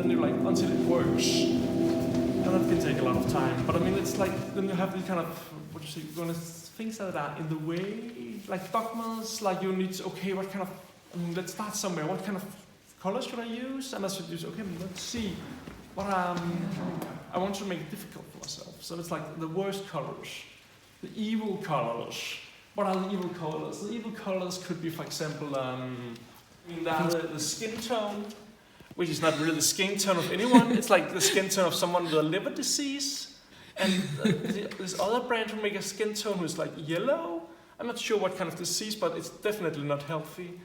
then you like until it works, and that can take a lot of time. But I mean, it's like then you have these kind of things that are in the way, like dogmas. Like you need okay, what kind of let's start somewhere. What kind of colors should I use? And I should use let's see what I want to make it difficult for myself. So it's like the worst colors, the evil colors. What are the evil colors? The evil colors could be, for example, the skin tone, which is not really the skin tone of anyone. It's like the skin tone of someone with a liver disease. And this other brand will make a skin tone who's like yellow. I'm not sure what kind of disease, but it's definitely not healthy.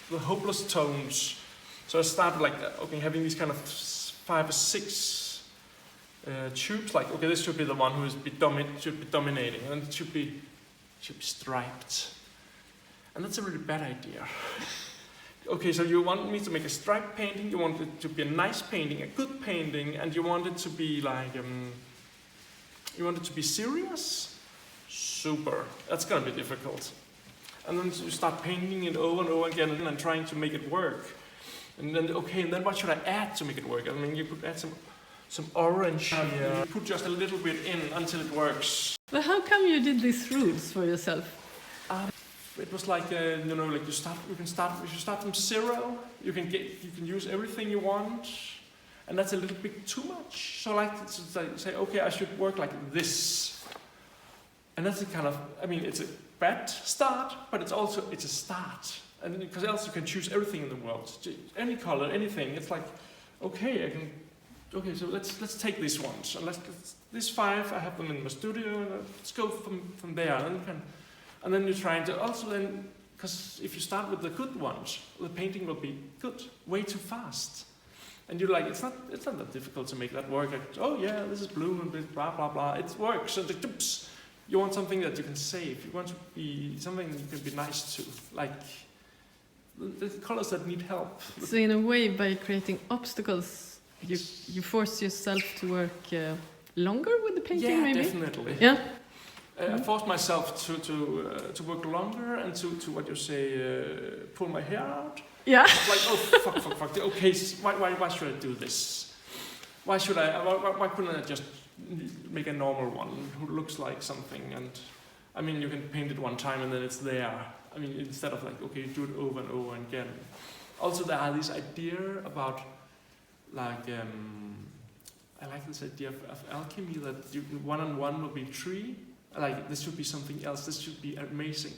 The hopeless tones. So I start like having these kind of 5 or 6 tubes. Like this should be the one who should be dominating, and it should be striped. And that's a really bad idea. Okay, so you want me to make a striped painting, you want it to be a nice painting, a good painting, and you want it to be like, you want it to be serious? Super. That's gonna be difficult. And then you start painting it over and over again and trying to make it work. And then, and then what should I add to make it work? I mean, you could add some orange here. You put just a little bit in until it works. But how come you did these rules for yourself? It was like like you start from 0. You can use everything you want, and that's a little bit too much. So like to say, okay, I should work like this, and that's a kind of it's a bad start, but it's a start, and because else you can choose everything in the world, any color, anything. It's like okay, so let's take these ones, and these 5 I have them in my studio, and let's go from there, and then you're trying to also then, because if you start with the good ones, the painting will be good way too fast. And you're like, it's not that difficult to make that work. Like, oh yeah, this is blue and blah blah blah. It works. And you want something that you can save. You want to be something you can be nice to, like the colors that need help. So in a way, by creating obstacles, you force yourself to work longer with the painting. Yeah, maybe? Definitely. Yeah. I forced myself to work longer and to what you say, pull my hair out. Yeah. It's like, oh fuck. Okay, why should I do this? Why couldn't I just make a normal one who looks like something? And you can paint it one time and then it's there. Instead of like, okay, you do it over and over again. Also, there are this idea about like I like this idea of alchemy that 1 and 1 will be 3. Like this should be something else. This should be amazing.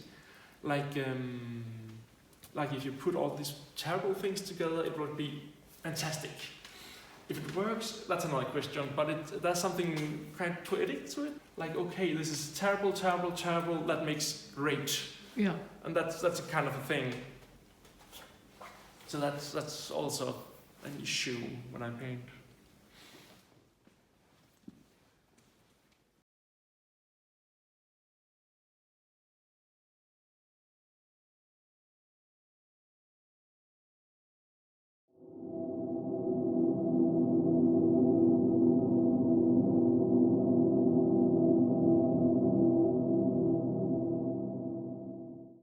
Like if you put all these terrible things together, it would be fantastic. If it works, that's another question. But there's something kind of poetic to it. Like okay, this is terrible. That makes great. Yeah. And that's a kind of a thing. So that's also an issue when I paint.